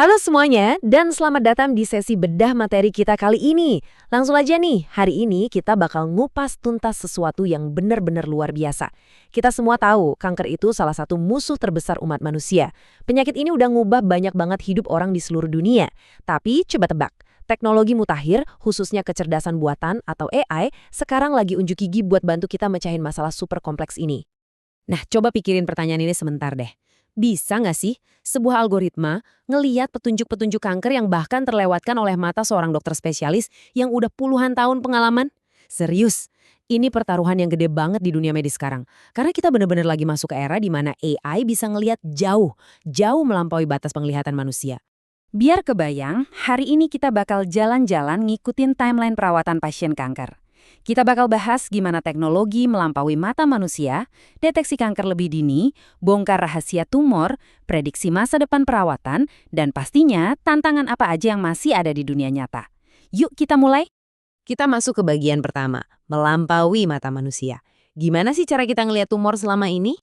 Halo semuanya, dan selamat datang di sesi bedah materi kita kali ini. Langsung aja nih, hari ini kita bakal ngupas tuntas sesuatu yang benar-benar luar biasa. Kita semua tahu, kanker itu salah satu musuh terbesar umat manusia. Penyakit ini udah ngubah banyak banget hidup orang di seluruh dunia. Tapi coba tebak, teknologi mutakhir, khususnya kecerdasan buatan atau AI, sekarang lagi unjuk gigi buat bantu kita mecahin masalah super kompleks ini. Nah, coba pikirin pertanyaan ini sebentar deh. Bisa nggak sih sebuah algoritma ngeliat petunjuk-petunjuk kanker yang bahkan terlewatkan oleh mata seorang dokter spesialis yang udah puluhan tahun pengalaman? Serius, ini pertaruhan yang gede banget di dunia medis sekarang. Karena kita benar-benar lagi masuk ke era di mana AI bisa ngeliat jauh, jauh melampaui batas penglihatan manusia. Biar kebayang, hari ini kita bakal jalan-jalan ngikutin timeline perawatan pasien kanker. Kita bakal bahas gimana teknologi melampaui mata manusia, deteksi kanker lebih dini, bongkar rahasia tumor, prediksi masa depan perawatan, dan pastinya tantangan apa aja yang masih ada di dunia nyata. Yuk kita mulai. Kita masuk ke bagian pertama, melampaui mata manusia. Gimana sih cara kita ngeliat tumor selama ini?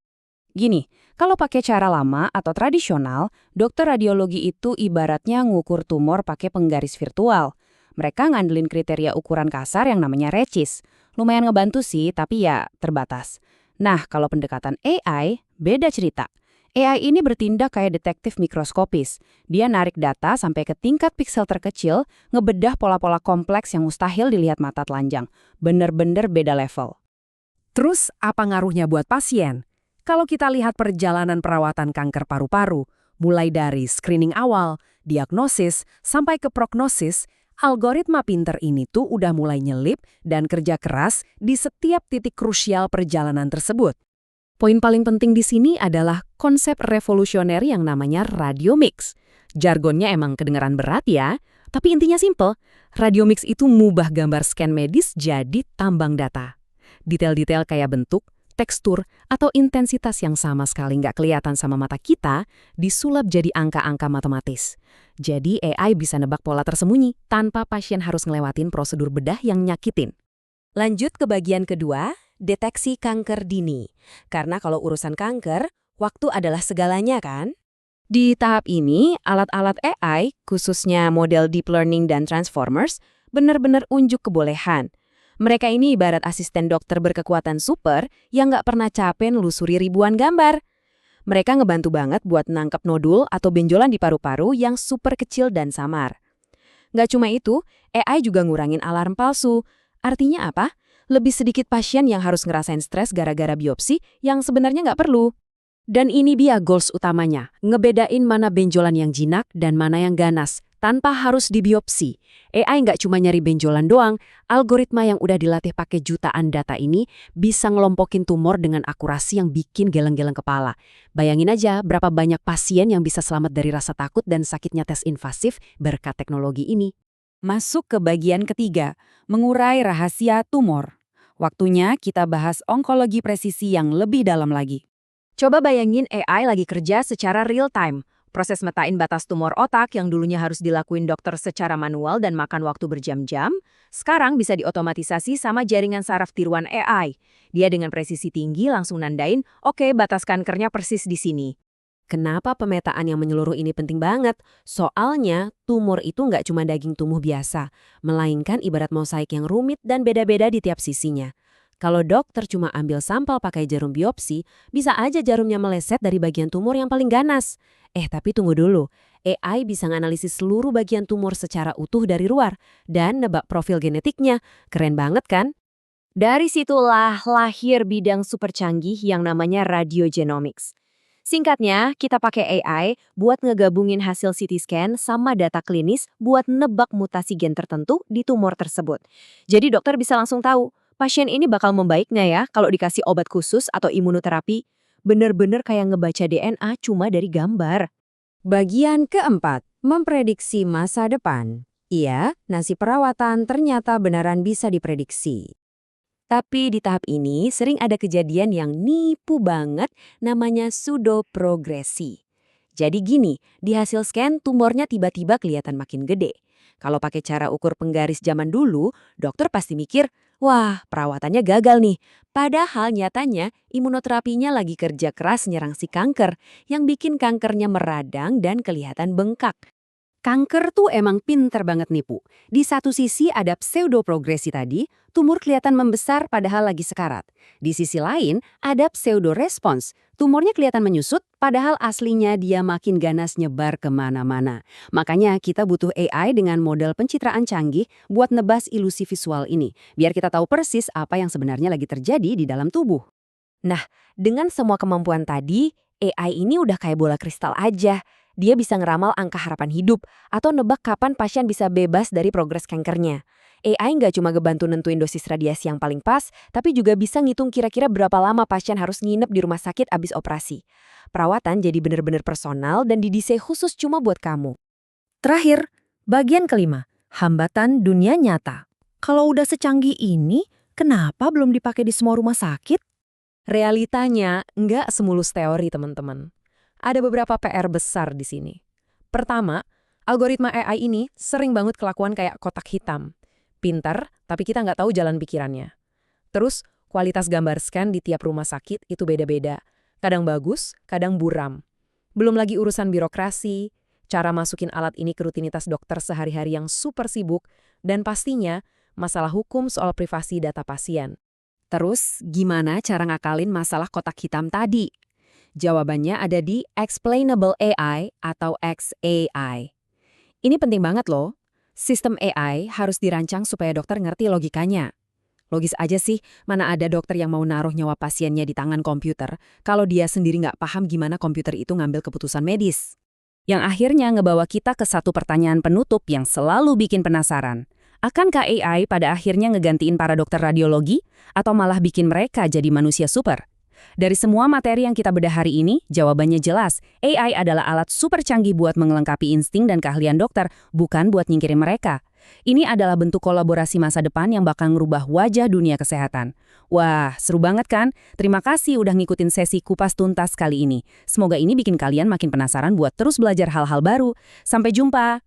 Gini, kalau pakai cara lama atau tradisional, dokter radiologi itu ibaratnya ngukur tumor pakai penggaris virtual. Mereka ngandelin kriteria ukuran kasar yang namanya RECIST. Lumayan ngebantu sih, tapi ya terbatas. Nah, kalau pendekatan AI, beda cerita. AI ini bertindak kayak detektif mikroskopis. Dia narik data sampai ke tingkat piksel terkecil, ngebedah pola-pola kompleks yang mustahil dilihat mata telanjang. Bener-bener beda level. Terus apa ngaruhnya buat pasien? Kalau kita lihat perjalanan perawatan kanker paru-paru, mulai dari screening awal, diagnosis, sampai ke prognosis, algoritma pinter ini tuh udah mulai nyelip dan kerja keras di setiap titik krusial perjalanan tersebut. Poin paling penting di sini adalah konsep revolusioner yang namanya radiomix. Jargonnya emang kedengaran berat ya, tapi intinya simple. Radiomix itu mubah gambar scan medis jadi tambang data. Detail-detail kayak bentuk, tekstur, atau intensitas yang sama sekali nggak kelihatan sama mata kita disulap jadi angka-angka matematis. Jadi AI bisa nebak pola tersembunyi tanpa pasien harus ngelewatin prosedur bedah yang nyakitin. Lanjut ke bagian kedua, deteksi kanker dini. Karena kalau urusan kanker, waktu adalah segalanya kan? Di tahap ini, alat-alat AI, khususnya model deep learning dan transformers, benar-benar unjuk kebolehan. Mereka ini ibarat asisten dokter berkekuatan super yang nggak pernah capek nelusuri ribuan gambar. Mereka ngebantu banget buat nangkep nodul atau benjolan di paru-paru yang super kecil dan samar. Nggak cuma itu, AI juga ngurangin alarm palsu. Artinya apa? Lebih sedikit pasien yang harus ngerasain stres gara-gara biopsi yang sebenarnya nggak perlu. Dan ini dia goals utamanya, ngebedain mana benjolan yang jinak dan mana yang ganas, tanpa harus dibiopsi. AI nggak cuma nyari benjolan doang, algoritma yang udah dilatih pakai jutaan data ini bisa ngelompokin tumor dengan akurasi yang bikin geleng-geleng kepala. Bayangin aja berapa banyak pasien yang bisa selamat dari rasa takut dan sakitnya tes invasif berkat teknologi ini. Masuk ke bagian ketiga, mengurai rahasia tumor. Waktunya kita bahas onkologi presisi yang lebih dalam lagi. Coba bayangin AI lagi kerja secara real time. Proses metain batas tumor otak yang dulunya harus dilakuin dokter secara manual dan makan waktu berjam-jam, sekarang bisa diotomatisasi sama jaringan saraf tiruan AI. Dia dengan presisi tinggi langsung nandain, oke, batas kankernya persis di sini. Kenapa pemetaan yang menyeluruh ini penting banget? Soalnya tumor itu nggak cuma daging tumbuh biasa, melainkan ibarat mosaik yang rumit dan beda-beda di tiap sisinya. Kalau dokter cuma ambil sampel pakai jarum biopsi, bisa aja jarumnya meleset dari bagian tumor yang paling ganas. Tapi tunggu dulu, AI bisa nganalisis seluruh bagian tumor secara utuh dari luar dan nebak profil genetiknya. Keren banget kan? Dari situlah lahir bidang super canggih yang namanya radiogenomics. Singkatnya, kita pakai AI buat ngegabungin hasil CT scan sama data klinis buat nebak mutasi gen tertentu di tumor tersebut. Jadi dokter bisa langsung tahu, pasien ini bakal membaik nggak ya kalau dikasih obat khusus atau imunoterapi? Bener-bener kayak ngebaca DNA cuma dari gambar. Bagian keempat, memprediksi masa depan. Iya, nasib perawatan ternyata beneran bisa diprediksi. Tapi di tahap ini sering ada kejadian yang nipu banget namanya pseudoprogresi. Jadi gini, di hasil scan tumornya tiba-tiba kelihatan makin gede. Kalau pakai cara ukur penggaris zaman dulu, dokter pasti mikir, wah perawatannya gagal nih. Padahal nyatanya imunoterapinya lagi kerja keras nyerang si kanker yang bikin kankernya meradang dan kelihatan bengkak. Kanker tuh emang pinter banget nipu. Di satu sisi ada pseudoprogresi tadi, tumor kelihatan membesar padahal lagi sekarat. Di sisi lain, ada pseudorespons. Tumornya kelihatan menyusut, padahal aslinya dia makin ganas nyebar kemana-mana. Makanya kita butuh AI dengan model pencitraan canggih buat nebas ilusi visual ini, biar kita tahu persis apa yang sebenarnya lagi terjadi di dalam tubuh. Dengan semua kemampuan tadi, AI ini udah kayak bola kristal aja. Dia bisa ngeramal angka harapan hidup atau nebak kapan pasien bisa bebas dari progres kankernya. AI nggak cuma ngebantu nentuin dosis radiasi yang paling pas, tapi juga bisa ngitung kira-kira berapa lama pasien harus nginep di rumah sakit abis operasi. Perawatan jadi bener-bener personal dan didesain khusus cuma buat kamu. Terakhir, bagian kelima, hambatan dunia nyata. Kalau udah secanggih ini, kenapa belum dipakai di semua rumah sakit? Realitanya nggak semulus teori, teman-teman. Ada beberapa PR besar di sini. Pertama, algoritma AI ini sering banget kelakuan kayak kotak hitam. Pintar, tapi kita nggak tahu jalan pikirannya. Terus, kualitas gambar scan di tiap rumah sakit itu beda-beda. Kadang bagus, kadang buram. Belum lagi urusan birokrasi, cara masukin alat ini ke rutinitas dokter sehari-hari yang super sibuk, dan pastinya masalah hukum soal privasi data pasien. Terus, gimana cara ngakalin masalah kotak hitam tadi? Jawabannya ada di Explainable AI atau XAI. Ini penting banget loh. Sistem AI harus dirancang supaya dokter ngerti logikanya. Logis aja sih, mana ada dokter yang mau naruh nyawa pasiennya di tangan komputer kalau dia sendiri nggak paham gimana komputer itu ngambil keputusan medis. Yang akhirnya ngebawa kita ke satu pertanyaan penutup yang selalu bikin penasaran. Akankah AI pada akhirnya ngegantiin para dokter radiologi atau malah bikin mereka jadi manusia super? Dari semua materi yang kita bedah hari ini, jawabannya jelas. AI adalah alat super canggih buat mengelengkapi insting dan keahlian dokter, bukan buat nyingkirin mereka. Ini adalah bentuk kolaborasi masa depan yang bakal ngerubah wajah dunia kesehatan. Wah, seru banget kan? Terima kasih udah ngikutin sesi Kupas Tuntas kali ini. Semoga ini bikin kalian makin penasaran buat terus belajar hal-hal baru. Sampai jumpa!